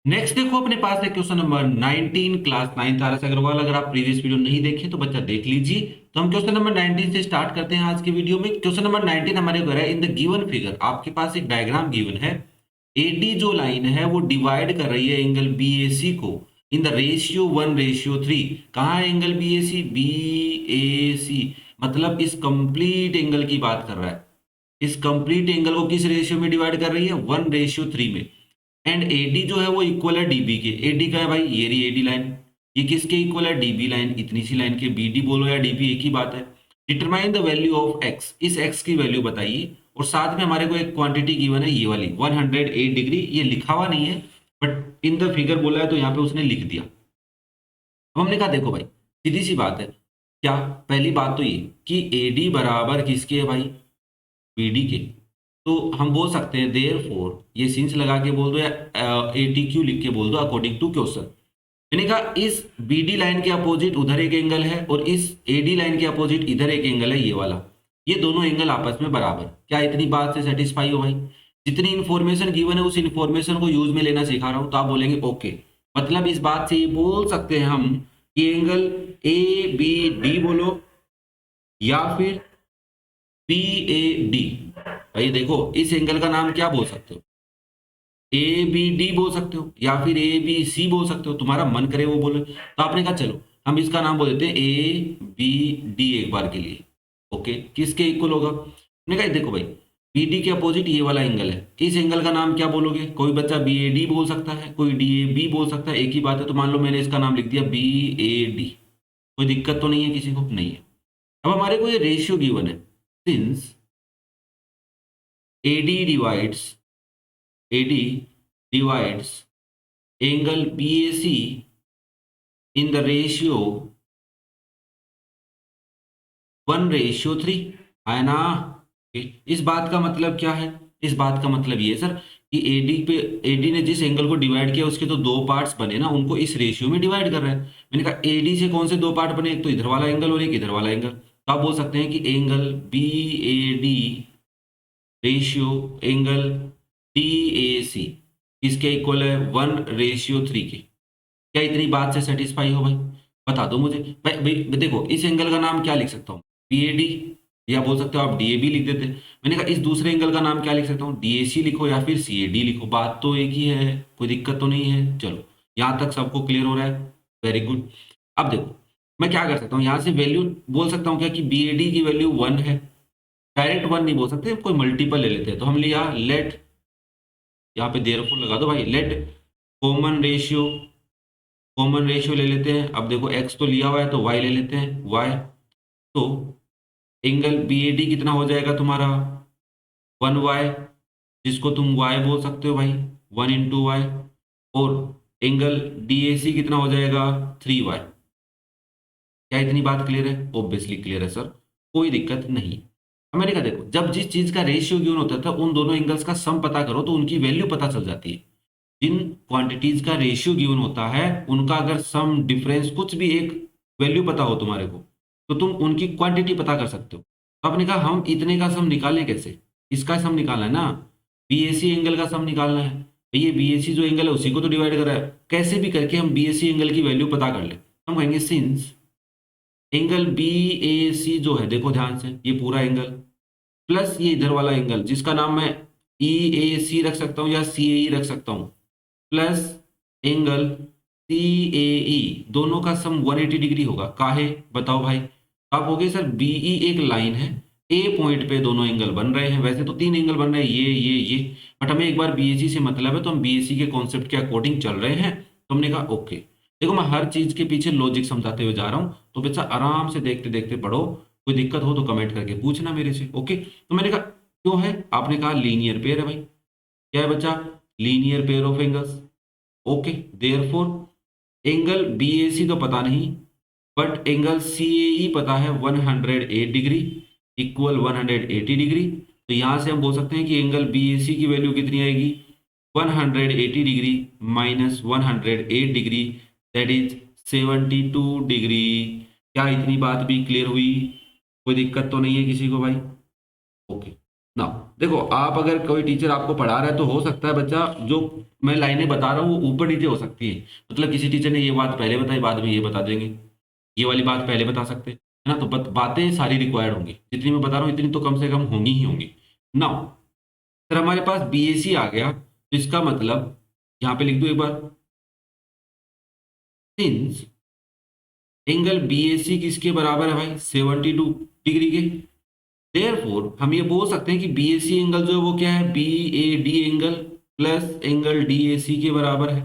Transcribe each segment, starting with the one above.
Next देखो अपने पास है question number 19 class 9 RS Aggarwal. अगर आप प्रीवियस वीडियो नहीं देखे तो बच्चा देख लीजिए। तो हम क्वेश्चन नंबर 19 से स्टार्ट करते हैं आज की वीडियो में। क्वेश्चन नंबर 19 हमारे को है इन द गिवन फिगर, आपके पास एक डायग्राम गिवन है। एडी जो लाइन है वो डिवाइड कर रही है एंगल बीएसी को इन द रेशियो 1:3। कहाँ है एंगल बीएसी? बीएसी मतलब इस कंप्लीट एंगल की बात कर रहा है। इस कंप्लीट एंगल को किस रेशियो में डिवाइड कर रही है? 1:3 में। एंड एडी जो है वो इक्वल है डीबी के। एडी का है भाई, ये रही एडी लाइन। ये किसके इक्वल है? DB line. इतनी सी लाइन के बीडी बोलो या डीबी एक ही बात है। Determine the value of x, इस एक्स की वैल्यू बताइए। और साथ में हमारे को एक क्वांटिटी गिवन है, ये वाली 108 डिग्री। ये लिखा हुआ नहीं है बट इन द फिगर बोला है तो यहाँ पे उसने लिख दिया। अब हमने कहा देखो भाई, सीधी सी बात है। क्या पहली बात तो ये कि एडी बराबर किसके है भाई? बीडी के। तो हम बोल सकते हैं देयर फोर, ये सिंस लगा के बोल दो या एटी क्यू लिख के बोल दो अकॉर्डिंग टू क्वेश्चन। मैंने कहा इस बीडी लाइन के अपोजिट उधर एक एंगल है और इस एडी लाइन के अपोजिट इधर एक एंगल है, ये वाला। ये दोनों एंगल आपस में बराबर। क्या इतनी बात से सेटिस्फाई हो भाई? जितनी इंफॉर्मेशन गिवन है उस इंफॉर्मेशन को यूज में लेना सिखा रहा हूं तो आप बोलेंगे ओके। मतलब इस बात से ये बोल सकते हैं हम कि एंगल ए बी डी बोलो या फिर बी ए डी। भाई देखो इस एंगल का नाम क्या बोल सकते हो? ए बी डी बोल सकते हो या फिर ए बी सी बोल सकते हो, तुम्हारा मन करे वो बोलो। तो आपने कहा चलो हम इसका नाम बोल देते हैं ए बी डी एक बार के लिए। ओके, किसके इक्वल होगा? मैंने कहा देखो भाई, बी डी के अपोजिट ये वाला एंगल है, इस एंगल का नाम क्या बोलोगे? कोई बच्चा बी ए डी बोल सकता है, कोई डी ए बी बोल सकता है, एक ही बात है। तो मान लो मैंने इसका नाम लिख दिया बी ए डी। कोई दिक्कत तो नहीं है किसी को? नहीं है। अब हमारे को ये रेशियो गिवन है, since AD divides AD divides angle BAC in the ratio 1:3 है ना। इस बात का मतलब क्या है? इस बात का मतलब ये है सर कि एडी ने जिस एंगल को डिवाइड किया उसके तो दो पार्ट्स बने ना, उनको इस रेशियो में डिवाइड कर रहा है। मैंने कहा एडी से कौन से दो पार्ट बने? एक तो इधर वाला एंगल और एक इधर वाला एंगल। तो आप बोल सकते हैं कि angle BAD ratio angle DAC इसके इक्वल है 1:3 के। क्या इतनी बात से सेटिस्फाई हो भाई? बता दो मुझे। भाई देखो इस एंगल का नाम क्या लिख सकता हूँ? BAD, या बोल सकते हो आप DAB लिख देते। मैंने कहा इस दूसरे एंगल का नाम क्या लिख सकता हूँ? DAC लिखो या फिर CAD लिखो, बात तो एक ही है, कोई दिक्कत तो नहीं है। चलो यहाँ तक सबको क्लियर हो रहा है, वेरी गुड। अब देखो मैं क्या कर सकता हूँ, यहाँ से वैल्यू बोल सकता हूँ क्या कि BAD की वैल्यू 1 है। डायरेक्ट 1 नहीं बोल सकते, कोई मल्टीपल ले लेते हैं। तो हम लिया लेट, यहाँ पे देयरफॉर लगा दो भाई, लेट कॉमन रेशियो ले लेते हैं। अब देखो x तो लिया हुआ है तो y ले लेते हैं, y। तो एंगल BAD कितना हो जाएगा तुम्हारा? 1y, जिसको तुम y बोल सकते हो भाई, 1 × y। और एंगल DAC कितना हो जाएगा? 3y। क्या इतनी बात क्लियर है? ऑब्वियसली क्लियर है सर, कोई दिक्कत नहीं। अब मैंने कहा देखो जब जिस चीज का रेशियो गिवन होता था उन दोनों एंगल्स का सम पता करो तो उनकी वैल्यू पता चल जाती है। जिन क्वांटिटीज का रेशियो गिवन होता है उनका अगर सम डिफरेंस कुछ भी एक वैल्यू पता हो तुम्हारे को तो तुम उनकी क्वांटिटी पता कर सकते हो। तो आपने कहा हम इतने का सम निकालें कैसे? इसका सम निकालना है ना, BAC एंगल का सम निकालना है। तो ये BAC जो एंगल है उसी को तो डिवाइड कर रहा है। कैसे भी करके हम BAC एंगल की वैल्यू पता कर ले। हम कहेंगे सिंस एंगल BAC जो है, देखो ध्यान से, ये पूरा एंगल प्लस ये इधर वाला एंगल जिसका नाम मैं EAC रख सकता हूँ या CAE रख सकता हूँ, प्लस एंगल CAE, दोनों का सम 180 डिग्री होगा। काहे बताओ भाई? आप होगे सर BE एक लाइन है, A पॉइंट पे दोनों एंगल बन रहे हैं। वैसे तो तीन एंगल बन रहे हैं, ये बट हमें एक बार BAC से मतलब है तो हम BAC के कॉन्सेप्ट के अकॉर्डिंग चल रहे हैं। तो हमने कहा ओके। देखो मैं हर चीज के पीछे लॉजिक समझाते हुए जा रहा हूँ तो बच्चा आराम से देखते देखते पढ़ो। कोई दिक्कत हो तो कमेंट करके पूछना मेरे से। ओके, तो मैंने कहा क्यों है? आपने कहा लीनियर पेयर है भाई। क्या है बच्चा? Linear pair of angles. Okay, therefore angle BAC तो पता नहीं बट एंगल CAE पता है, 108 डिग्री इक्वल 180 डिग्री। तो यहां से हम बोल सकते हैं कि एंगल BAC की वैल्यू कितनी आएगी? 180 degree minus 108 degree, that is 72 degree. क्या इतनी बात भी क्लियर हुई? कोई दिक्कत तो नहीं है किसी को भाई? ओके, ना देखो, आप अगर कोई टीचर आपको पढ़ा रहा है तो हो सकता है बच्चा जो मैं लाइनें बता रहा हूँ वो ऊपर नीचे हो सकती है। मतलब किसी टीचर ने ये बात पहले बताई, बाद में ये बता देंगे, ये वाली बात पहले बता सकते हैं, है ना? तो बातें सारी रिक्वायर्ड होंगी, जितनी मैं बता रहा हूँ इतनी तो कम से कम होंगी ही होंगी। नाउ फिर हमारे पास बीएसी आ गया, तो इसका मतलब यहाँ पे लिख दो एक बार, सिंस एंगल बीएसी किसके बराबर है भाई, 72 डिग्री के, देयरफॉर हम ये बोल सकते हैं कि बीएसी एंगल जो है वो क्या है, BOD angle plus angle DAC के बराबर है।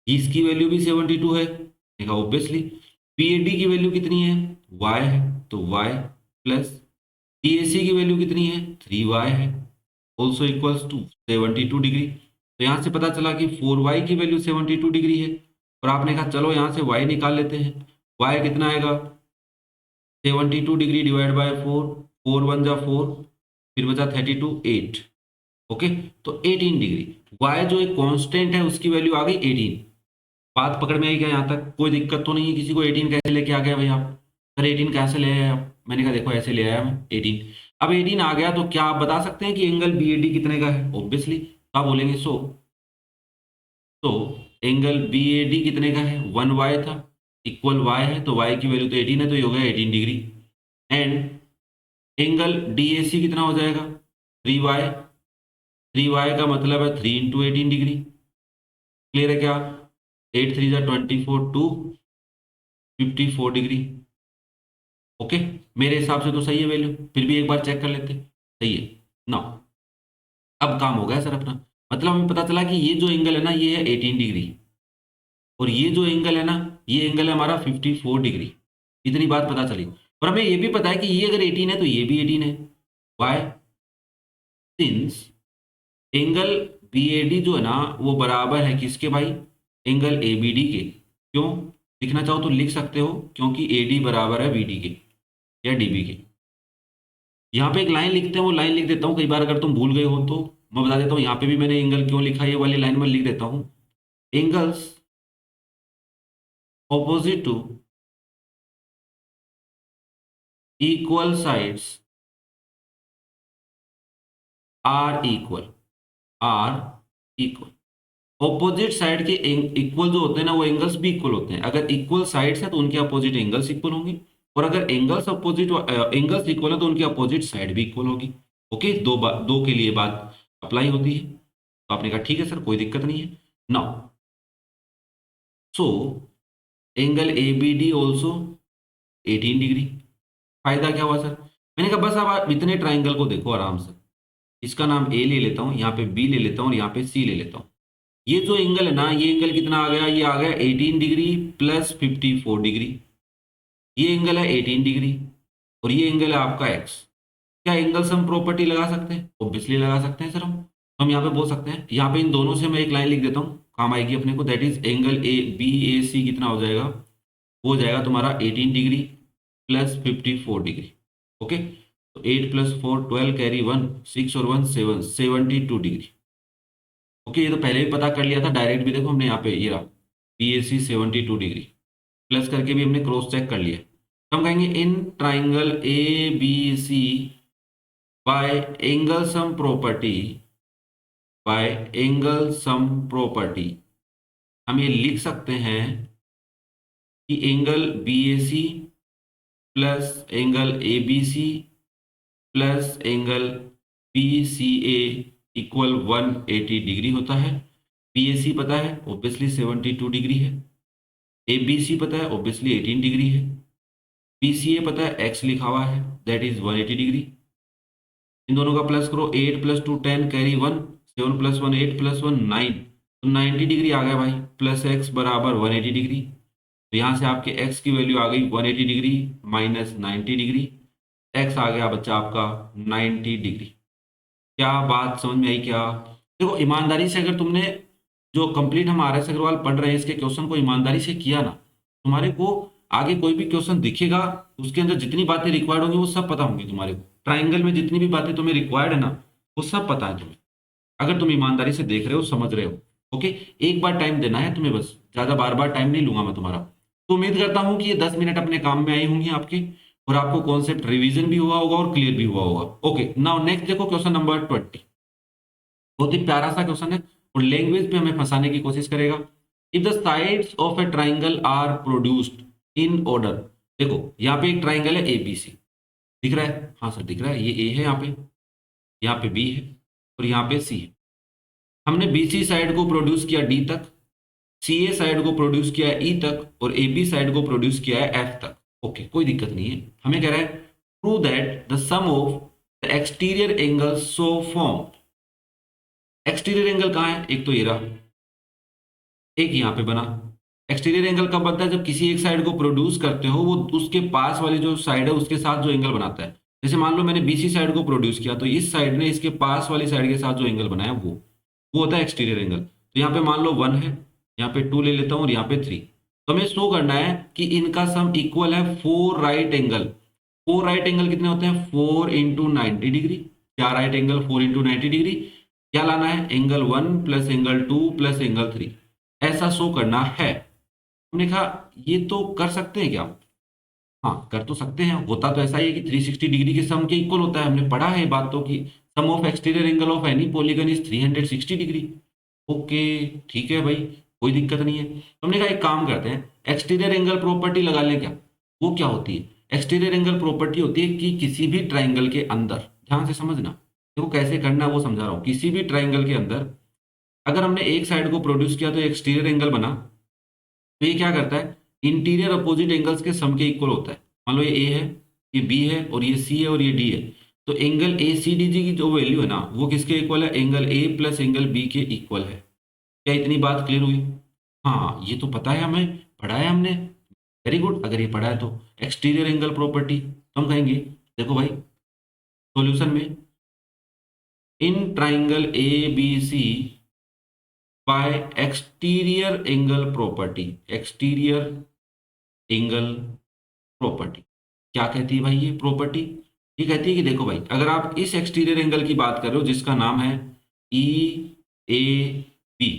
इसकी वैल्यू भी 72 है, देखा ऑब्वियसली। बीएडी की वैल्यू कितनी है, y है, तो y प्लस डीएसी की वैल्यू कितनी है, 3y है, ऑल्सो इक्वल्स टू 72 डिग्री। तो यहाँ से पता चला कि 4y की वैल्यू 72 डिग्री है, और आपने कहा चलो यहाँ से y निकाल लेते हैं। y कितना आएगा, 72 डिग्री डिवाइड बाय 4, 4 वन जा 4, फिर बचा 32, 8। ओके, तो 18 डिग्री, y जो एक कांस्टेंट है उसकी वैल्यू आ गई 18। बात पकड़ में आई क्या, यहाँ तक कोई दिक्कत तो नहीं है किसी को? 18 कैसे लेके आ गया भाई आप? सर 18 कैसे ले आए आप? मैंने कहा देखो ऐसे ले आया मैं 18। अब 18 आ गया तो क्या आप बता सकते हैं कि एंगल बीएडी कितने का है? ऑब्वियसली आप बोलेंगे तो एंगल बीएडी कितने का है, 1y था, इक्वल y है, तो y की वैल्यू तो 18 है, तो ये हो गया 18 डिग्री। एंड एंगल डीएसी कितना हो जाएगा, 3y, 3y का मतलब है 3 इंटू 18 डिग्री। क्लियर है क्या? 8 3 जा 24 टू 54 डिग्री। ओके, मेरे हिसाब से तो सही है वैल्यू, फिर भी एक बार चेक कर लेते हैं। सही है ना? अब काम हो गया सर अपना, मतलब हमें पता चला कि ये जो एंगल है ना ये है 18 डिग्री, और ये जो एंगल है ना ये एंगल है हमारा 54 डिग्री। इतनी बात पता चली, और हमें ये भी पता है कि ये अगर 18 है तो ये भी 18 है। वाई, सिंस एंगल बीएडी जो है ना वो बराबर है किसके भाई, एंगल एबीडी के। क्यों? लिखना चाहो तो लिख सकते हो, क्योंकि एडी बराबर है बीडी के या डीबी के। यहाँ पे एक लाइन लिखते हैं, वो लाइन लिख देता हूँ, कई बार अगर तुम भूल गए हो तो मैं बता देता हूँ। यहाँ पे भी मैंने एंगल क्यों लिखा है, ये वाली लाइन में लिख देता हूँ, angles opposite to equal sides are equal. Opposite side के इक्वल जो होते हैं ना वो एंगल्स भी इक्वल होते हैं। अगर इक्वल साइड्स है तो उनके अपोजिट एंगल्स इक्वल होंगे, और अगर एंगल्स इक्वल है तो उनकी अपोजिट साइड भी इक्वल होगी। ओके, दो के लिए बात अप्लाई होती है। तो आपने कहा ठीक है सर कोई दिक्कत नहीं है। Now so angle A B D also 18 degree. फायदा क्या हुआ सर? मैंने कहा बस अब आप इतने ट्राइंगल को देखो आराम से, इसका नाम ए ले लेता हूँ, यहाँ पे बी ले लेता हूँ, और यहाँ पे सी ले लेता हूँ। ये जो एंगल है ना ये एंगल कितना आ गया, ये आ गया 18 डिग्री प्लस 54 डिग्री। ये एंगल है 18 डिग्री, और ये एंगल है आपका एक्स। क्या एंगल सम प्रॉपर्टी लगा सकते हैं? ऑब्वियसली लगा सकते हैं सर। हम यहाँ पे बोल सकते हैं, यहाँ पे इन दोनों से मैं एक लाइन लिख देता हूँ, काम आएगी अपने को। That is angle A B A C कितना हो जाएगा, हो जाएगा तुम्हारा 18 डिग्री प्लस 54 डिग्री। ओके, तो 8 प्लस 4 12 कैरी 1 6 और 1 7 72 डिग्री। ओके, ये तो पहले भी पता कर लिया था, डायरेक्ट भी देखो हमने यहाँ पे ये रहा B A C 72 degree, plus करके भी हमने क्रॉस चेक कर लिया। तो हम कहेंगे in triangle A B C by angle sum property, by angle sum property हम ये लिख सकते हैं कि angle B A C plus angle A B C plus angle B C A equal 180 degree होता है। बी ए सी पता है ऑब्वियसली 72 डिग्री है, ए बी सी पता है ऑब्वियसली 18 डिग्री है, बी सी ए पता है एक्स लिखा हुआ है दैट इज 180 डिग्री। इन दोनों का प्लस करो, 8 प्लस 2 10 कैरी 1 7 प्लस 1 8 प्लस 1 9, तो 90 डिग्री आ गया भाई, प्लस एक्स बराबर 180 डिग्री। तो यहाँ से आपके एक्स की वैल्यू आ गई 180 डिग्री माइनस 90 डिग्री, एक्स आ गया बच्चा आपका 90 डिग्री। क्या बात समझ में आई क्या? देखो ईमानदारी से अगर तुमने जो कंप्लीट हम आर एस अग्रवाल पढ़ रहे हैं इसके क्वेश्चन को ईमानदारी से किया ना, तुम्हारे को आगे कोई भी क्वेश्चन दिखेगा उसके अंदर जितनी बातें रिक्वायर्ड होंगी वो सब पता होंगी तुम्हारे को। ट्राइंगल में जितनी भी बातें तुम्हें रिक्वायर्ड है ना वो सब पता है तुम्हें, अगर तुम ईमानदारी से देख रहे हो समझ रहे हो। ओके, एक बार टाइम देना है तुम्हें, बस ज्यादा बार बार टाइम नहीं लूंगा मैं तुम्हारा। तो उम्मीद करता हूँ कि ये 10 मिनट अपने काम में आई होंगी आपके, और आपको कॉन्सेप्ट रिवीजन भी हुआ होगा और क्लियर भी हुआ होगा। ओके, नाउ नेक्स्ट देखो क्वेश्चन नंबर 20। बहुत ही प्यारा सा क्वेश्चन है और लैंग्वेज पे हमें फंसाने की कोशिश करेगा। If the sides of a triangle are produced in order, देखो यहाँ पे एक ट्राइंगल है एबीसी, दिख रहा है? हाँ सर दिख रहा है, ये ए है, यहाँ पे बी है और यहाँ पे सी है। हमने बीसी साइड को प्रोड्यूस किया डी तक, सीए साइड को प्रोड्यूस किया है ई तक और एबी साइड को प्रोड्यूस किया है एफ तक। ओके, कोई दिक्कत नहीं है। हमें कह रहा है prove that the sum of the exterior angles so form. Exterior angle कहाँ है? एक तो ये रहा, एक यहाँ पे बना। एक्सटीरियर एंगल कब बनता है? जब किसी एक साइड को प्रोड्यूस करते हो, वो उसके पास वाली जो साइड है उसके साथ जो एंगल बनाता है। जैसे मान लो मैंने बीसी साइड को प्रोड्यूस किया, तो इस साइड ने इसके पास वाली साइड के साथ जो एंगल बनाया वो होता है एक्सटीरियर एंगल। तो यहाँ पे मान लो 1 है, यहाँ पे 2 ले लेता हूँ और यहाँ पे 3। तो हमें शो करना है कि इनका सम इक्वल है 4 राइट एंगल। 4 राइट एंगल कितने होते हैं? 4 इंटू 90 डिग्री। क्या राइट एंगल 4 इंटू 90 डिग्री? क्या लाना है? Angle 1 plus angle 2 plus angle 3, ऐसा शो करना है। हमने कहा ये तो कर सकते हैं क्या? हाँ कर तो सकते हैं, होता तो ऐसा ही है कि 360 डिग्री के सम के इक्वल होता है। हमने पढ़ा है बात तो कि sum of exterior angle of any polygon is 360 degree. Okay ठीक है भाई, कोई दिक्कत नहीं है। तो हमने कहा एक काम करते हैं, एक्सटीरियर एंगल प्रॉपर्टी लगा लें क्या? वो क्या होती है? एक्सटीरियर एंगल प्रॉपर्टी होती है कि किसी भी ट्राइंगल के अंदर, ध्यान से समझना, देखो कैसे करना है वो समझा रहा हूँ। किसी भी ट्राइंगल के अंदर अगर हमने एक साइड को प्रोड्यूस किया तो एक्सटीरियर एंगल बना, तो ये क्या करता है? इंटीरियर अपोजिट एंगल्स के सम के इक्वल होता है। मान लो ये ए है, ये बी है और ये सी है और ये डी है। तो angle A C D G की जो वैल्यू है ना, वो किसके इक्वल है? Angle A plus angle B के इक्वल है। क्या इतनी बात क्लियर हुई? हाँ ये तो पता है, हमें पढ़ा है हमने। वेरी गुड, अगर ये पढ़ा है तो एक्सटीरियर एंगल प्रॉपर्टी तो हम कहेंगे, देखो भाई सॉल्यूशन में in triangle A B C by exterior angle property, exterior angle property क्या कहती है भाई ये प्रॉपर्टी? ये कहती है कि देखो भाई, अगर आप इस एक्सटीरियर एंगल की बात कर रहे हो जिसका नाम है ई ए बी,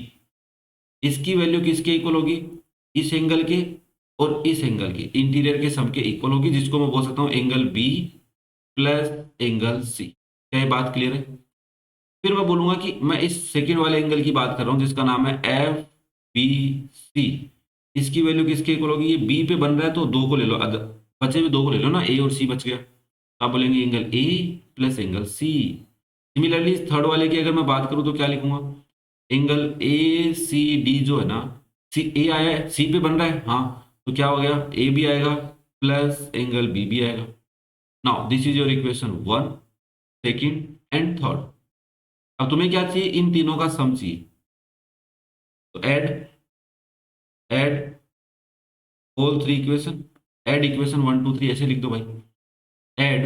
इसकी वैल्यू किसके इक्वल होगी? इस एंगल के और इस एंगल के इंटीरियर के सम के इक्वल होगी, जिसको मैं बोल सकता हूँ angle B plus angle C. क्या ये बात क्लियर है? फिर मैं बोलूंगा कि मैं इस सेकेंड वाले एंगल की बात कर रहा हूँ जिसका नाम है एफ बी सी, इसकी वैल्यू किसके इक्वल होगी? ये बी पे बन रहा है तो दो को ले लो, बचे हुए दो को ले लो ना, ए और सी बच गया। तो आप बोलेंगे angle A plus angle C. Similarly इस थर्ड वाले की अगर मैं बात करूं तो क्या लिखूंगा? एंगल ए सी डी जो है ना, सी ए आया है, सी पे बन रहा है, हाँ, तो क्या हो गया? ए भी आएगा प्लस एंगल बी भी आएगा। Now this is your equation 1, second and third. अब तुम्हें क्या चाहिए? इन तीनों का सम चाहिए। तो add add all three equation, add equation 1 2 3 ऐसे लिख दो भाई। Add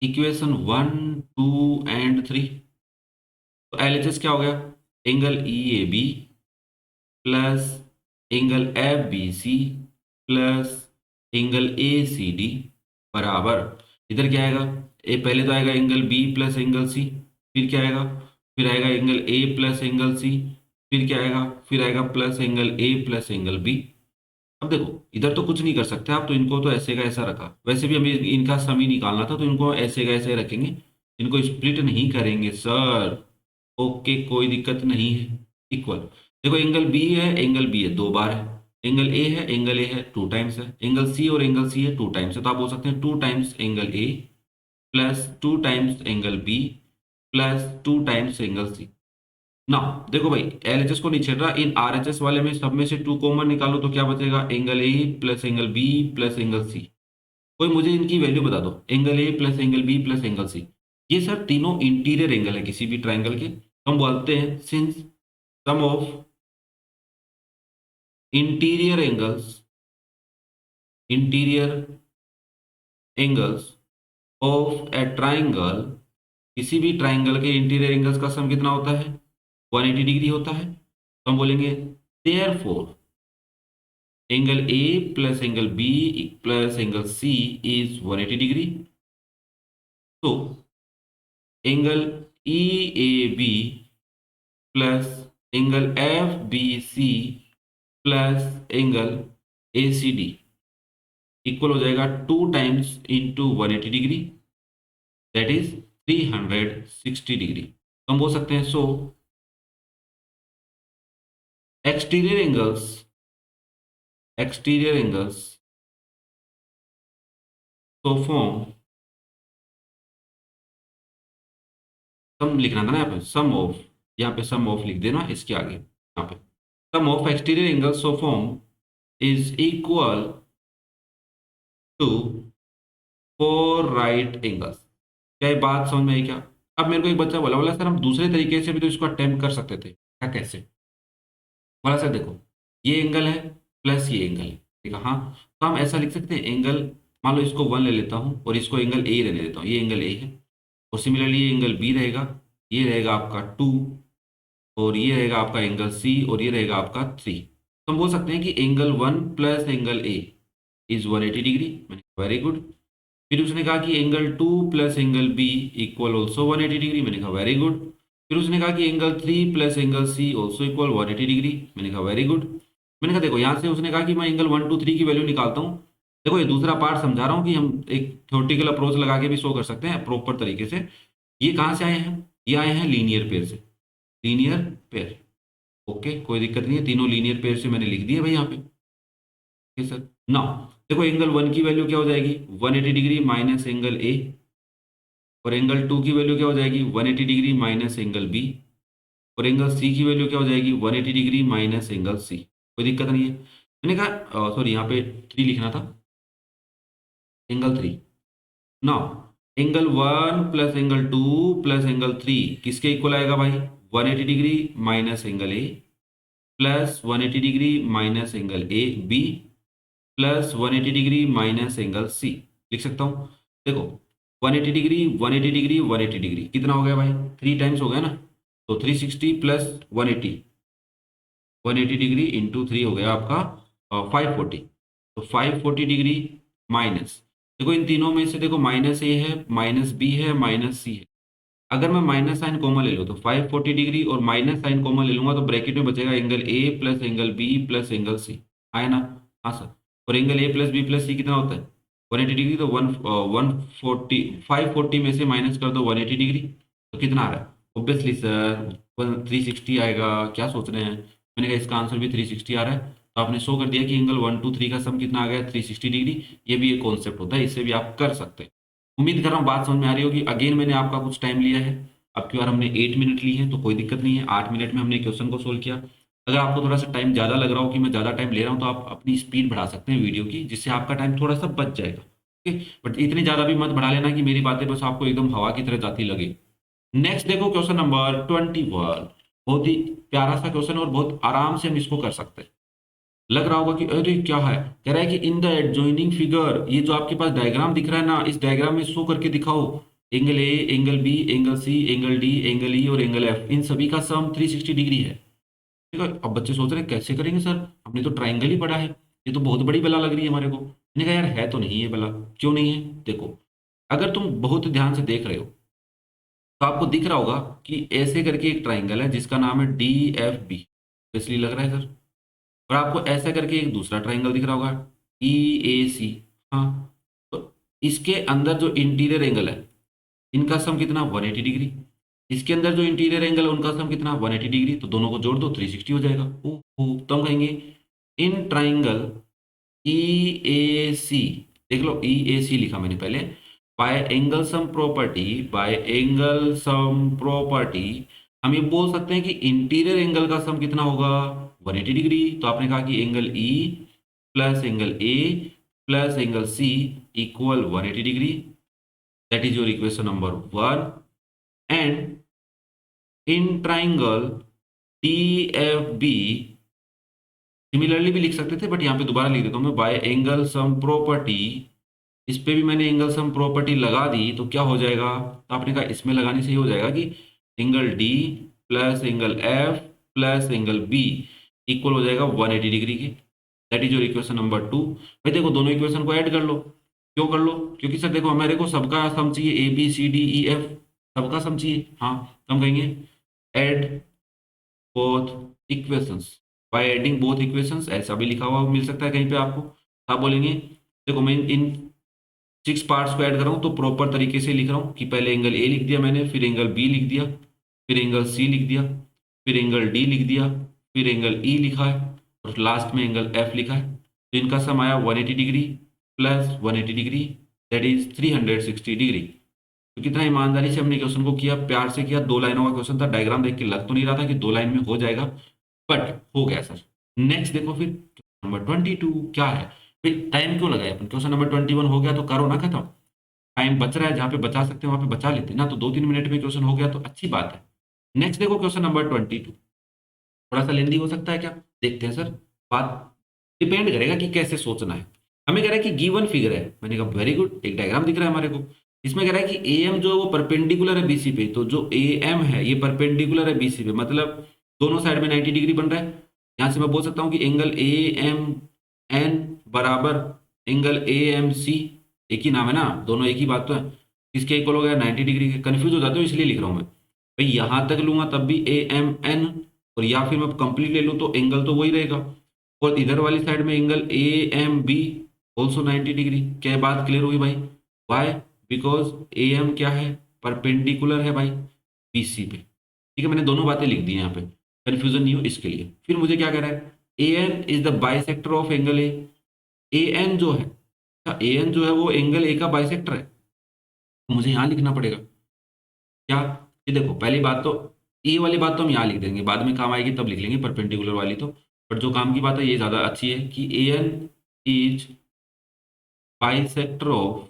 equation 1 2 and 3। तो एलएचएस क्या हो गया? Angle E A B plus angle F B C plus angle A C D बराबर, इधर क्या आएगा? ए पहले तो आएगा angle B plus angle C, फिर क्या आएगा? फिर आएगा angle A plus angle C, फिर क्या आएगा? फिर आएगा plus angle A plus angle B. अब देखो इधर तो कुछ नहीं कर सकते आप, तो इनको तो ऐसे का ऐसा रखा। वैसे भी हमें इनका सम ही निकालना था, तो इनको ऐसे का ऐसे रखेंगे, इनको स्प्लिट नहीं करेंगे सर। ओके कोई दिक्कत नहीं है। इक्वल, देखो एंगल बी है, एंगल बी है 2 बार है, एंगल ए है, एंगल ए है 2 टाइम्स है, एंगल सी और एंगल सी है 2 टाइम्स है। तो आप बोल सकते हैं 2 times angle A plus 2 times angle B plus 2 times angle C. ना देखो भाई एलएचएस को नहीं छेड़ रहा, इन आरएचएस वाले में सब में से 2 कॉमन निकालो तो क्या बचेगा? Angle A plus angle B plus angle C. कोई मुझे इनकी वैल्यू बता दो, angle A plus angle B plus angle C. ये सर तीनों इंटीरियर एंगल है किसी भी ट्राइंगल के। तो हम बोलते हैं since sum of interior angles, interior angles of a triangle, किसी भी ट्राइंगल के इंटीरियर एंगल्स का सम कितना होता है? 180 डिग्री होता है। तो हम बोलेंगे therefore angle A plus angle B plus angle C is 180 degree. तो angle E A B plus angle F B C plus angle A C D equal हो जाएगा 2 times into 180 degree, that is 360 degree. तो हम बोल सकते हैं so exterior angles, exterior angles तो form, sum लिखना था ना यहाँ पे, सम ऑफ, यहाँ पे सम ऑफ लिख देना इसके आगे, यहाँ पे sum of exterior angles of form is equal to 4 right angles. क्या ये बात समझ में आई क्या? अब मेरे को एक बच्चा बोला बोला सर हम दूसरे तरीके से भी तो इसको अटेम्प्ट कर सकते थे, क्या कैसे? बोला सर देखो, ये एंगल है प्लस ये एंगल है, ठीक है, हाँ। तो हम ऐसा लिख सकते हैं, एंगल मान लो इसको 1 ले लेता हूँ और इसको एंगल ए रहने देता हूँ, ये एंगल ए है, और सिमिलरली ये एंगल बी रहेगा, ये रहेगा आपका 2, और ये रहेगा आपका एंगल सी, और ये रहेगा आपका 3। तो हम बोल सकते हैं कि angle 1 plus angle A is 180 degree, मैंने वेरी गुड। फिर उसने कहा कि angle 2 plus angle B equal also 180 degree, मैंने कहा वेरी गुड। फिर उसने कहा कि angle 3 plus angle C also equal 180 degree, मैंने कहा वेरी गुड। मैंने कहा देखो यहाँ से उसने कहा कि मैं एंगल 1 2 3 की वैल्यू निकालता हूँ। देखो ये दूसरा पार्ट समझा रहा हूँ कि हम एक थ्योरेटिकल अप्रोच लगा के भी शो कर सकते हैं प्रॉपर तरीके से। ये कहाँ से आए हैं? ये आए हैं लीनियर पेयर से, लीनियर पेयर। ओके, कोई दिक्कत नहीं है, तीनों लीनियर पेयर से मैंने लिख दिया भाई यहाँ पे। ओके सर, नाउ देखो एंगल 1 की वैल्यू क्या हो जाएगी, 180 डिग्री माइनस एंगल ए, और एंगल 2 की वैल्यू क्या हो जाएगी, 180 डिग्री माइनस एंगल बी, और एंगल सी की वैल्यू क्या हो जाएगी, 180 डिग्री माइनस एंगल सी। कोई दिक्कत नहीं है। मैंने कहा सॉरी यहाँ पे 3 लिखना था, angle 3। Now angle 1 plus angle 2 plus angle 3 किसके इक्वल आएगा भाई, 180 degree minus angle A plus 180 degree minus angle A B plus 180 degree minus angle C. लिख सकता हूँ, देखो 180 डिग्री 180 डिग्री 180 डिग्री कितना हो गया भाई, 3 टाइम्स हो गया ना, तो 360 प्लस 180, 180 डिग्री इंटू 3 हो गया आपका 540। तो 540 डिग्री माइनस, देखो इन तीनों में से देखो माइनस ए है, माइनस बी है, माइनस सी है। अगर मैं माइनस साइन कॉमन ले लूँ तो 540 डिग्री और माइनस साइन कॉमन ले लूंगा तो ब्रैकेट में बचेगा angle A plus angle B plus angle C, आया ना? हाँ सर। और angle A plus B plus C कितना होता है, 180 डिग्री, तो 540 में से माइनस कर दो 180 डिग्री, तो कितना आ रहा है? ऑब्वियसली सर 360 आएगा, क्या सोच रहे हैं? मैंने कहा इसका आंसर भी 360 आ रहा है। तो आपने शो कर दिया कि एंगल 1 2 3 का सम कितना आ गया, 360 डिग्री। ये भी एक कॉन्सेप्ट होता है, इससे भी आप कर सकते हैं। उम्मीद कर रहा हूँ बात समझ में आ रही होगी। अगेन मैंने आपका कुछ टाइम लिया है, अब की बार हमने 8 मिनट ली है, तो कोई दिक्कत नहीं है, 8 मिनट में हमने क्वेश्चन को सोल्व किया। अगर आपको थोड़ा सा टाइम ज़्यादा लग रहा हो कि मैं ज़्यादा टाइम ले रहा हूँ, तो आप अपनी स्पीड बढ़ा सकते हैं वीडियो की, जिससे आपका टाइम थोड़ा सा बच जाएगा। ओके, बट इतनी ज़्यादा भी मत बढ़ा लेना कि मेरी बातें बस आपको एकदम हवा की तरह जाती लगे। नेक्स्ट देखो क्वेश्चन नंबर 21, बहुत ही प्यारा सा क्वेश्चन और बहुत आराम से हम इसको कर सकते हैं। लग रहा होगा कि अरे क्या है, कह रहा है कि इन द एडजॉइनिंग फिगर, ये जो आपके पास डायग्राम दिख रहा है ना, इस डायग्राम में शो करके दिखाओ angle A, angle B, angle C, angle D, angle E और एंगल एफ, इन सभी का सम 360 डिग्री है। ठीक है, अब बच्चे सोच रहे हैं कैसे करेंगे सर, हमने तो ट्राइंगल ही पढ़ा है, ये तो बहुत बड़ी बला लग रही है हमारे को। मैंने कहा यार है तो नहीं है बला, क्यों नहीं है? देखो, अगर तुम बहुत ध्यान से देख रहे हो तो आपको दिख रहा होगा कि ऐसे करके एक ट्राइंगल है जिसका नाम है डी एफ बी, इसलिए लग रहा है सर। और आपको ऐसा करके एक दूसरा ट्राइंगल दिख रहा होगा ई ए सी, हाँ। तो इसके अंदर जो इंटीरियर एंगल है इनका सम कितना, 180 डिग्री। इसके अंदर जो इंटीरियर एंगल है उनका सम कितना, 180 डिग्री। तो दोनों को जोड़ दो 360 हो जाएगा। ओह, तो हम कहेंगे इन ट्राइंगल ई ए सी, देख लो ई ए सी लिखा मैंने पहले, bye angle sum property, by angle sum property हम ये बोल सकते हैं कि इंटीरियर एंगल का सम कितना होगा, 180 डिग्री। तो आपने कहा कि angle E plus angle A plus angle C equal 180 degree, that is your equation number 1। And in triangle D F B, similarly भी लिख सकते थे बट यहाँ पे दोबारा लिख देता हूँ मैं, बाय एंगल सम प्रॉपर्टी, इस पे भी मैंने एंगल सम प्रॉपर्टी लगा दी, तो क्या हो जाएगा? तो आपने कहा इसमें लगाने से ही हो जाएगा कि angle D plus angle F plus angle B equal हो जाएगा 180 डिग्री के, that is your equation number 2। भाई देखो दोनों इक्वेशन को ऐड कर लो। क्यों कर लो? क्योंकि सर देखो हमारे को सबका सम चाहिए, A B C D E F, सबका सम चाहिए, हाँ। तो हम कहेंगे add both equations, by adding both equations, ऐसा भी लिखा हुआ मिल सकता है कहीं पे आपको। आप बोलेंगे देखो मैं इन 6 पार्ट्स को ऐड कर रहा हूँ तो प्रॉपर तरीके से लिख रहा हूँ कि पहले एंगल ए लिख दिया मैंने, फिर एंगल बी लिख दिया, फिर एंगल सी लिख दिया, फिर एंगल डी लिख दिया, फिर एंगल ई लिखा है और लास्ट में एंगल एफ लिखा है। तो इनका सम आया 180 degree plus 180 degree, that is 360 degree. तो कितना ईमानदारी से हमने क्वेश्चन को किया, प्यार से किया। 2 लाइनों का क्वेश्चन था, डायग्राम देख के लग तो नहीं रहा था कि 2 लाइन में हो जाएगा, बट हो गया सर। नेक्स्ट देखो फिर नंबर 22 क्या है। भाई टाइम क्यों लगाए अपन, क्वेश्चन नंबर 21 हो गया तो करो ना खत्म। टाइम बच रहा है, जहाँ पे बचा सकते हैं वहां पे बचा लेते हैं ना, तो 2-3 मिनट में क्वेश्चन हो गया तो अच्छी बात है। नेक्स्ट देखो क्वेश्चन नंबर 22, थोड़ा सा लेंदी हो सकता है क्या, देखते हैं सर। बात डिपेंड करेगा कि कैसे सोचना है। हमें कह रहा है कि गिवन फिगर है, मैंने कहा वेरी गुड, एक डायग्राम दिख रहा है हमारे को। इसमें कह रहा है कि ए एम जो है वो परपेंडिकुलर है बीसी पे, तो जो ए एम है ये परपेंडिकुलर है बीसी पे, मतलब दोनों साइड में 90 डिग्री बन रहा है। यहाँ से मैं बोल सकता हूँ कि एंगल ए एम एन बराबर एंगल ए एम सी, एक ही नाम है ना, दोनों एक ही बात तो है। किसके इक्वल हो गया, 90 डिग्री के। कन्फ्यूज हो जाते हो इसलिए लिख रहा हूँ मैं। भाई यहाँ तक लूंगा तब भी ए एम एन, और या फिर मैं कंप्लीट ले लूँ तो एंगल तो वही रहेगा। और इधर वाली साइड में angle A M B also 90 degree. क्या बात क्लियर हुई भाई। वाई, बिकॉज ए एम क्या है, परपेंडिकुलर है भाई बीसी पे। ठीक है, मैंने दोनों बातें लिख दी हैं यहाँ पे, कंफ्यूजन नहीं हो इसके लिए। फिर मुझे क्या कह रहा है, A N is the bisector of angle A. A N जो है, ए एन जो है वो एंगल ए का बाइसेक्टर है, तो मुझे यहाँ लिखना पड़ेगा क्या। ये देखो पहली बात तो, ये वाली बात तो हम यहाँ लिख देंगे, बाद में काम आएगी तब लिख लेंगे परपेंडिकुलर वाली तो। बट जो काम की बात है ये ज़्यादा अच्छी है कि A N is bisector of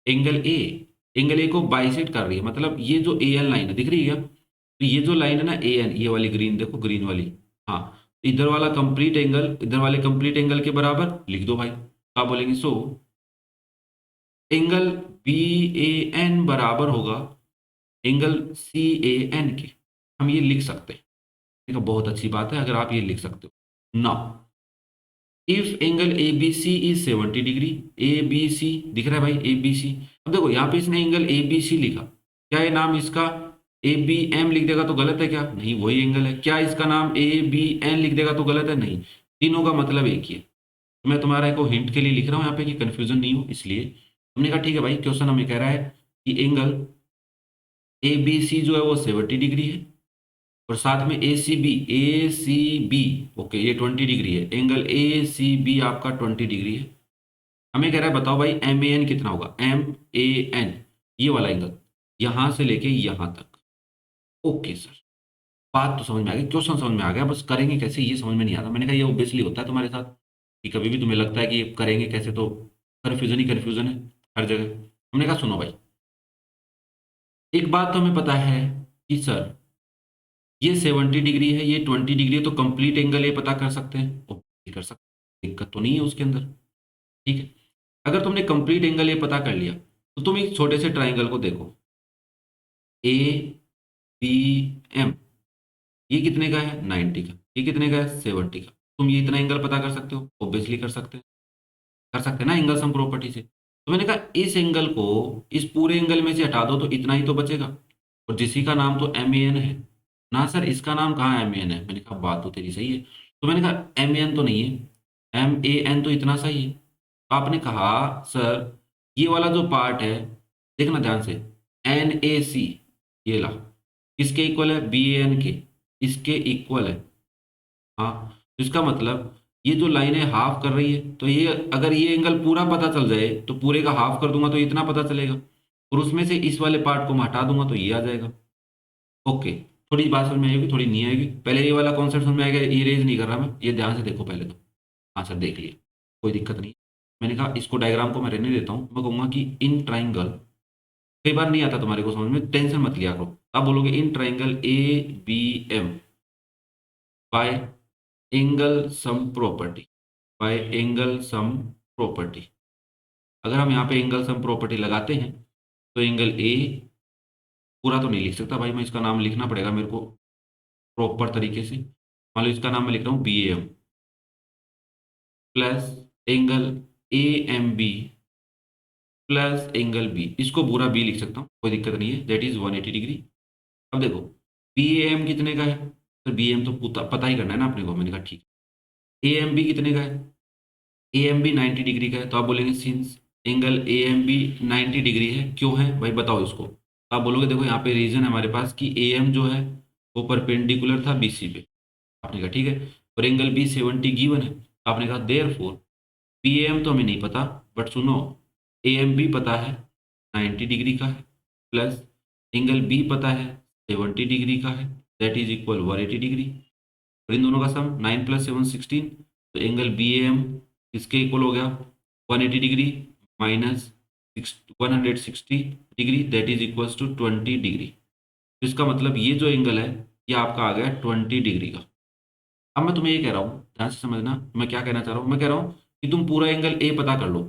angle A. Angle A को बाइसेक्ट कर रही है, मतलब ये जो ए एन लाइन है दिख रही है, तो ये जो लाइन है ना ए एन, ये वाली ग्रीन देखो, ग्रीन वाली, हाँ, इधर वाला कंप्लीट एंगल इधर वाले कंप्लीट एंगल के बराबर लिख दो भाई। क्या बोलेंगे, so angle B A N बराबर होगा एंगल सी ए एन के। हम ये लिख सकते हैं, ठीक है, बहुत अच्छी बात है अगर आप ये लिख सकते हो। Now if angle A B C is 70 degree, A B C दिख रहा है भाई, ए बी सी। अब देखो यहाँ पे इसने एंगल ए बी सी लिखा, क्या ये नाम इसका ए बी एम लिख देगा तो गलत है क्या, नहीं, वही एंगल है। क्या इसका नाम ए बी एन लिख देगा तो गलत है, नहीं, तीनों का मतलब एक ही है। तो मैं तुम्हारा को हिंट के लिए लिख रहा हूँ यहाँ पे कि कंफ्यूजन नहीं हो, इसलिए हमने कहा ठीक है भाई, क्वेश्चन हमें कह रहा है कि एंगल ए बी सी जो है वो 70 डिग्री है, और साथ में ए सी बी, ओके, ये 20 डिग्री है। एंगल ए सी बी आपका 20 डिग्री है। हमें कह रहा है बताओ भाई एम ए एन कितना होगा, एम ए एन, ये वाला एंगल यहां से लेके यहां तक। ओके सर, बात तो समझ में आ गई, क्वेश्चन समझ में आ गया, बस करेंगे कैसे ये समझ में नहीं आता। मैंने कहा ये ऑब्वियसली होता है तुम्हारे साथ कि कभी भी तुम्हें लगता है कि ये करेंगे कैसे, तो कन्फ्यूजन ही कन्फ्यूजन है हर जगह। हमने कहा सुनो भाई, एक बात तो हमें पता है कि सर ये 70 डिग्री है, ये 20 डिग्री है, तो कंप्लीट एंगल ये पता कर सकते हैं, ओके कर सकते हैं, दिक्कत तो नहीं है उसके अंदर। ठीक है, अगर तुमने कंप्लीट एंगल ये पता कर लिया तो तुम एक छोटे से ट्राइंगल को देखो, ए बी एम, ये कितने का है, 90 का, ये कितने का है, 70 का। तुम ये इतना एंगल पता कर सकते हो, ऑब्वियसली कर सकते हैं ना एंगल सम प्रॉपर्टी से। तो मैंने कहा इस एंगल को इस पूरे एंगल में से हटा दो तो इतना ही तो बचेगा, और जिसी का नाम तो एम ए एन है ना। सर इसका नाम कहाँ एम ए एन है, मैंने कहा बात तो तेरी सही है। तो मैंने कहा एम ए एन तो नहीं है, एम ए एन तो इतना सही है। तो आपने कहा सर ये वाला जो पार्ट है, देखना ध्यान से, एन ए सी, ये ला, किसके इक्वल है, बी ए एन के, इसके इक्वल है। हाँ, तो इसका मतलब ये जो लाइन है हाफ कर रही है, तो ये अगर ये एंगल पूरा पता चल जाए तो पूरे का हाफ कर दूंगा तो इतना पता चलेगा, और उसमें से इस वाले पार्ट को मैं हटा दूंगा तो ये आ जाएगा। ओके, थोड़ी बात समझ में आएगी, थोड़ी नहीं आएगी, पहले ये वाला कॉन्सेप्ट समझ में आएगा, इरेज नहीं कर रहा मैं, ये ध्यान से देखो पहले तो। हाँ सर देख लिया, कोई दिक्कत नहीं। मैंने कहा इसको डायग्राम को मैं रहने देता हूँ, मैं कहूँगा कि इन ट्राइंगल, कई बार नहीं आता तुम्हारे को समझ में, टेंशन मत लिया करो। आप बोलोगे in triangle A B M by angle sum property, by angle sum property. अगर हम यहाँ पे एंगल सम प्रॉपर्टी लगाते हैं तो एंगल ए, पूरा तो नहीं लिख सकता भाई मैं, इसका नाम लिखना पड़ेगा मेरे को प्रॉपर तरीके से। मान लो इसका नाम मैं लिख रहा हूँ B M plus angle A M B plus angle B, इसको पूरा बी लिख सकता हूँ, कोई दिक्कत नहीं है, दैट इज 180 डिग्री। अब देखो बी एम कितने का है, तो बी एम तो पता ही करना है ना अपने को। मैंने कहा ठीक है, ए एम बी कितने का है, ए एम बी 90 डिग्री का है, तो आप बोलेंगे since angle A M B 90 degree है, क्यों है भाई बताओ इसको। तो आप बोलोगे देखो यहाँ पे रीजन है हमारे पास कि ए एम जो है वो परपेंडिकुलर था बी सी पे। आपने कहा ठीक है, और एंगल बी 70 गिवन है, तो आपने कहा देयरफॉर पी एम तो हमें नहीं पता, बट सुनो ए एम बी पता है 90 डिग्री का है, प्लस एंगल बी पता है 70 डिग्री का है, दैट इज इक्वल 180 डिग्री। और इन दोनों का सम 9 + 7 16, तो एंगल बी एम किसके इक्वल हो गया 180 degree minus 160 degree, that is equals to 20 degree. तो इसका मतलब ये जो एंगल है ये आपका आ गया 20 डिग्री का। अब मैं तुम्हें ये कह रहा हूँ, ध्यान से समझना मैं क्या कहना चाह रहा हूँ। मैं कह रहा हूँ कि तुम पूरा एंगल ए पता कर लो,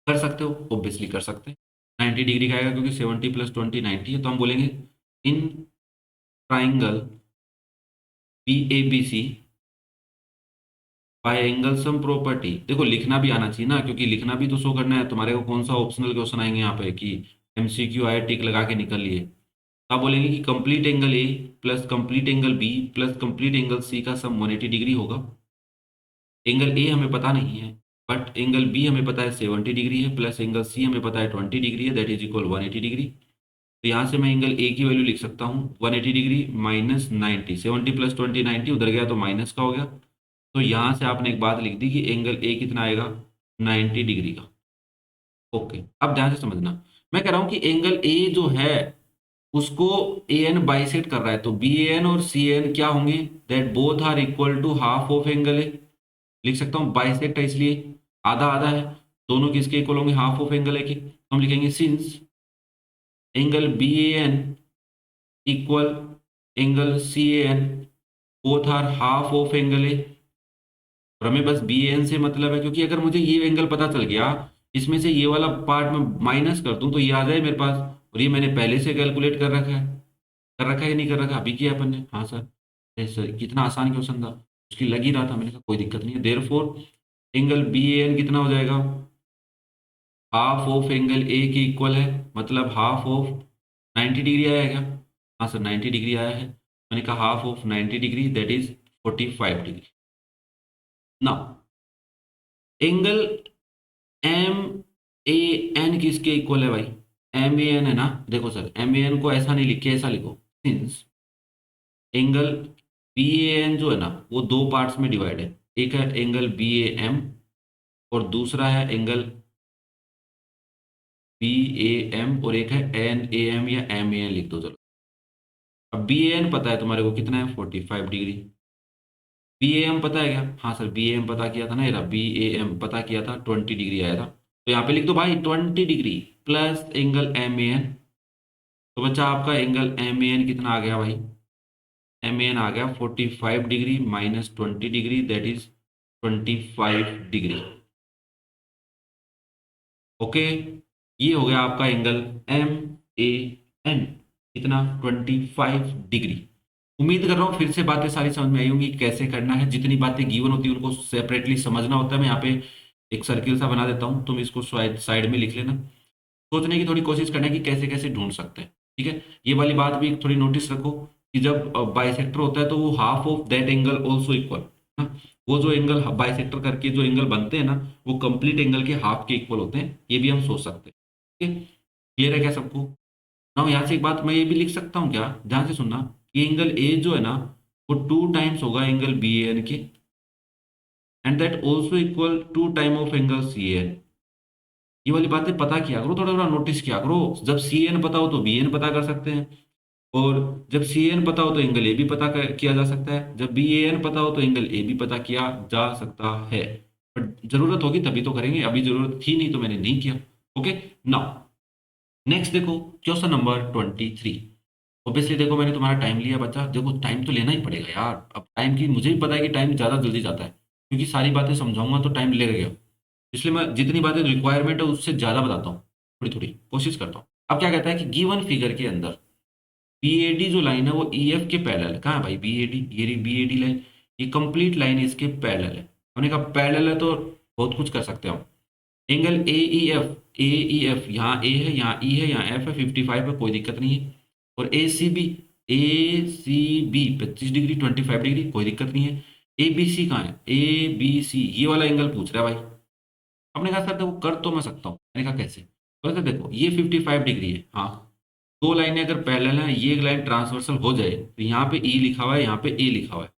कर सकते हो ऑब्वियसली कर सकते हैं। 90 डिग्री का आएगा क्योंकि 70 + 20 90 है, तो हम बोलेंगे in triangle B A B C by angle sum property. देखो लिखना भी आना चाहिए ना, क्योंकि लिखना भी तो शो करना है तुम्हारे को। कौन सा ऑप्शनल क्वेश्चन आएंगे यहाँ पे कि एमसीक्यू आए टिक लगा के निकल लिए। तो आप बोलेंगे कि complete angle A plus complete angle B plus complete angle C का सम 180 डिग्री होगा। एंगल ए हमें पता नहीं है, बट एंगल बी हमें पता है 70 डिग्री है, प्लस एंगल सी हमें पता है 20 डिग्री है, दैट इज इक्वल 180 डिग्री। तो यहाँ से मैं एंगल ए की वैल्यू लिख सकता हूँ 180 डिग्री माइनस 90, 70 + 20 90, उधर गया तो माइनस का हो गया। तो यहाँ से आपने एक बात लिख दी कि एंगल ए कितना आएगा 90 डिग्री का। ओके, अब ध्यान से समझना, मैं कह रहा हूँ कि एंगल ए जो है उसको ए एन बाइसेक्ट कर रहा है, तो बी एन और सी एन क्या होंगे, that both are equal to half of angle A. लिख सकता हूँ बाइसेक्ट है इसलिए आधा आधा है, दोनों किसके इक्वल होंगे हाफ ऑफ एंगल ए के। तो हम लिखेंगे since angle B A N equal angle C A N both are half of angle A. और हमें बस बी एन से मतलब है, क्योंकि अगर मुझे ये एंगल पता चल गया, इसमें से ये वाला पार्ट मैं माइनस कर दूं तो ये आ जाए मेरे पास, और ये मैंने पहले से कैलकुलेट कर रखा है या नहीं कर रखा, अभी किया अपन ने। हाँ सर, सर कितना आसान क्वेश्चन था, उसकी लग ही रहा था, मैंने कहा कोई दिक्कत नहीं है। देयरफॉर एंगल बी एन कितना हो जाएगा हाफ ऑफ एंगल ए के इक्वल है, मतलब हाफ ऑफ 90 डिग्री आया क्या। हाँ सर 90 डिग्री आया है, मैंने कहा half of 90 degree that is 45 degree. ना एंगल एम ए एन किसके इक्वल है भाई, एम ए एन है ना। देखो सर एम ए एन को ऐसा नहीं लिखे, ऐसा लिखो since angle B A N जो है ना वो दो पार्ट्स में डिवाइड है, एक है एंगल बी ए एम और दूसरा है एंगल बी ए एम, और एक है एन ए एम या एम ए एन लिख दो चलो। अब बी ए एन पता है तुम्हारे को कितना है 45 डिग्री, बी ए एम पता है क्या, हाँ सर बी ए एम पता किया था ना, ये बी ए एम पता किया था 20 डिग्री आया था, तो यहाँ पे लिख दो भाई 20 degree plus angle M A N. तो बच्चा आपका एंगल एम ए एन कितना आ गया भाई, एम ए एन आ गया 45 degree minus 20 degree that is 25 degree. Okay, ये हो गया आपका एंगल एम ए एन कितना 25 डिग्री। उम्मीद कर रहा हूँ फिर से बातें सारी समझ में आई होंगी कैसे करना है। जितनी बातें गिवन होती है उनको सेपरेटली समझना होता है। मैं यहाँ पे एक सर्किल सा बना देता हूँ, तुम इसको साइड में लिख लेना। सोचने की थोड़ी कोशिश करना है कि कैसे कैसे ढूंढ सकते हैं, ठीक है। ये वाली बात भी थोड़ी नोटिस रखो कि जब बाइसेक्टर होता है तो वो half of that angle also equal ना, वो जो एंगल बाइसेक्टर करके जो एंगल बनते हैं ना वो कंप्लीट एंगल के हाफ के इक्वल होते हैं, ये भी हम सोच सकते हैं। ठीक है, क्लियर है क्या सबको। ना यहाँ से एक बात मैं ये भी लिख सकता हूँ क्या, ध्यान से सुनना, कि एंगल ए जो है ना वो 2 टाइम्स होगा एंगल बी एन के, and that also equal 2 time of angle C N. ये वाली बातें पता किया करो, थोड़ा थोड़ा नोटिस किया करो। जब सी एन पता हो तो बी एन पता कर सकते हैं, और जब सी एन पता हो तो एंगल ए भी किया जा सकता है, जब बी ए एन पता हो तो एंगल ए भी पता किया जा सकता है। बट जरूरत होगी तभी तो करेंगे, अभी जरूरत थी नहीं तो मैंने नहीं किया। ओके, नाउ नेक्स्ट देखो क्वेश्चन नंबर 23। ऑब्वियसली देखो मैंने तुम्हारा टाइम लिया बच्चा, देखो टाइम तो लेना ही पड़ेगा यार। अब टाइम की मुझे भी पता है कि टाइम ज़्यादा जल्दी जाता है, क्योंकि सारी बातें समझाऊंगा तो टाइम लगेगा, इसलिए मैं जितनी बातें रिक्वायरमेंट है उससे ज़्यादा बताता हूँ, थोड़ी थोड़ी कोशिश करता हूँ। अब क्या कहता है कि गिवन फिगर के अंदर बीएडी जो लाइन है वो ईएफ के पैरेलल है। कहाँ है भाई बीएडी, ये रही बीएडी लाइन, ये कंप्लीट लाइन इसके पैरेलल है। हमने कहा पैरेलल है तो बहुत कुछ कर सकते हैं हम। एंगल ए ई एफ यहाँ ए है यहाँ ई है यहाँ एफ है 55 है, कोई दिक्कत नहीं है। और ए सी बी 25 डिग्री 25 डिग्री कोई दिक्कत नहीं है। ए बी सी कहाँ है, ए बी सी ये वाला एंगल पूछ रहा है भाई। हमने कहा सर देखो कर तो मैं सकता हूँ, मैंने कहा कैसे, तो सर देखो ये 55 डिग्री है, हाँ दो लाइनें अगर पैरेलल हैं, ये एक लाइन ट्रांसवर्सल हो जाए तो यहाँ पे ई लिखा हुआ है, यहाँ पे ए लिखा हुआ है,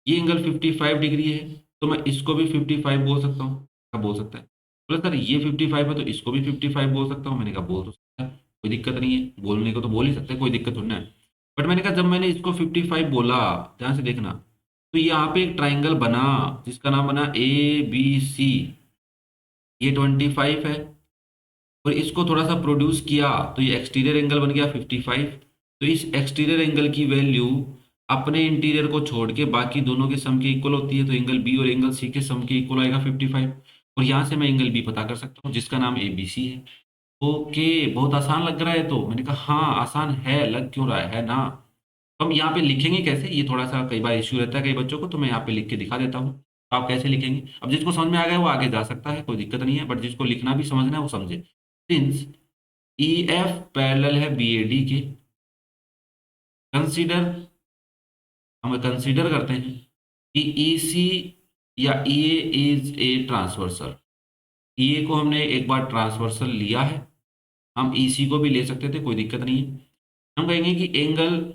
ये एंगल 55 डिग्री है, तो मैं इसको भी 55 बोल सकता हूँ। क्या बोल सकता है, बोला सर ये 55 है तो इसको भी 55 बोल सकता हूँ। मैंने कहा बोल तो सकता है, कोई दिक्कत नहीं है, बोलने को तो बोल ही सकते हैं, कोई दिक्कत थोड़ी ना है। बट मैंने कहा जब मैंने इसको 55 बोला, ध्यान से देखना, तो यहाँ पे एक ट्राइंगल बना जिसका नाम बना ए बी सी, ये 25 है, और इसको थोड़ा सा प्रोड्यूस किया तो ये एक्सटीरियर एंगल बन गया 55। तो इस एक्सटीरियर एंगल की वैल्यू अपने इंटीरियर को छोड़ के बाकी दोनों के सम के इक्वल होती है, तो एंगल बी और एंगल सी के सम के इक्वल आएगा 55, और यहाँ से मैं एंगल बी पता कर सकता हूँ जिसका नाम ए बी सी है। ओके, बहुत आसान लग रहा है, तो मैंने कहा हाँ आसान है, लग क्यों रहा है ना। तो हम यहाँ पे लिखेंगे कैसे, ये थोड़ा सा कई बार इश्यू रहता है कई बच्चों को, तो मैं यहाँ पे लिख के दिखा देता हूँ। तो आप कैसे लिखेंगे, अब जिसको समझ में आ गया वो आगे जा सकता है, कोई दिक्कत नहीं है, बट जिसको लिखना भी समझना है वो समझे। सिंस ई एफ पैरेलल है बी ए डी के, कंसीडर, हम कंसीडर करते हैं कि ई सी या ई ए इज ए ट्रांसवर्सल। ई ए को हमने एक बार ट्रांसवर्सल लिया है, हम ई सी को भी ले सकते थे, कोई दिक्कत नहीं है। हम कहेंगे कि एंगल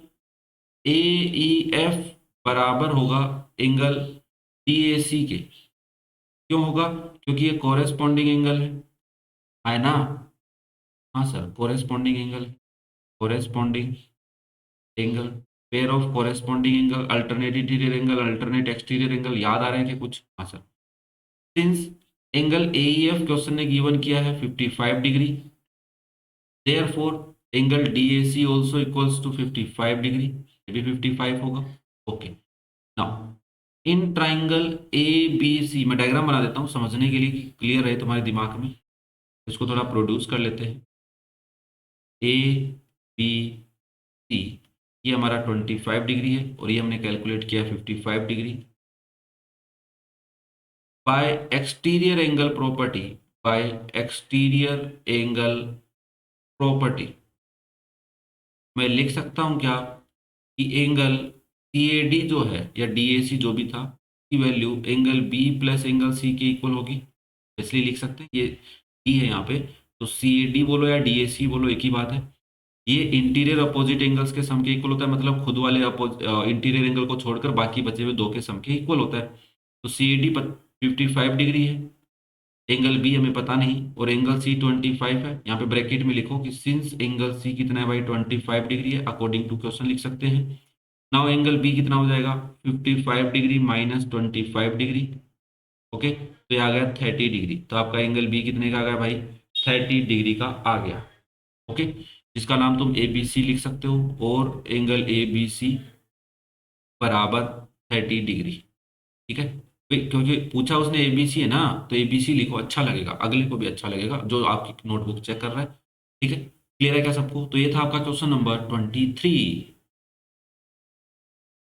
ए ई एफ बराबर होगा एंगल डी ए सी के। क्यों होगा, क्योंकि ये कोरेस्पॉन्डिंग एंगल है ना। हाँ sir corresponding angle, corresponding angle, pair of corresponding angle, alternate interior angle, alternate exterior angle, याद आ रहे हैं कि कुछ, हाँ sir. Since angle A E F question ने गिवन किया है 55 degree, therefore angle D A C also equals to 55 degree, ये भी 55 होगा। Okay, now in triangle A B C, मैं डायग्राम बना देता हूँ समझने के लिए कि क्लियर रहे तुम्हारे दिमाग में, इसको थोड़ा प्रोड्यूस कर लेते हैं। ए बी सी, ये हमारा 25 डिग्री है और ये हमने कैलकुलेट किया 55 degree. Bye exterior angle property, bye exterior angle property मैं लिख सकता हूँ क्या कि एंगल सी ए डी जो है या डी ए सी जो भी था, की value angle B plus angle C के इक्वल होगी, इसलिए लिख सकते हैं ये डी है यहाँ पे, तो सी ए डी बोलो या डी ए सी बोलो एक ही बात है। ये इंटीरियर अपोजिट एंगल्स के सम के इक्वल होता है, मतलब खुद वाले इंटीरियर एंगल को छोड़कर बाकी बचे हुए दो के सम के इक्वल होता है। तो सी ए डी 55 डिग्री है, एंगल बी हमें पता नहीं, और एंगल सी 25 है। यहाँ पे ब्रैकेट में लिखो कि सिंस एंगल सी कितना है भाई 25 डिग्री है, अकॉर्डिंग टू क्वेश्चन लिख सकते हैं। नाउ एंगल बी कितना हो जाएगा 55 डिग्री माइनस 25 डिग्री, ओके, तो ये आ गया 30 डिग्री। तो आपका एंगल बी कितने का आ गया भाई 30 डिग्री का आ गया, ओके, जिसका नाम तुम ए बी सी लिख सकते हो, और एंगल ए बी सी बराबर 30 डिग्री, ठीक है। क्योंकि पूछा उसने एबीसी है ना, तो एबीसी लिखो, अच्छा लगेगा, अगले को भी अच्छा लगेगा जो आपकी नोटबुक चेक कर रहा है, ठीक है। क्लियर है क्या सबको, तो ये था आपका क्वेश्चन नंबर 23।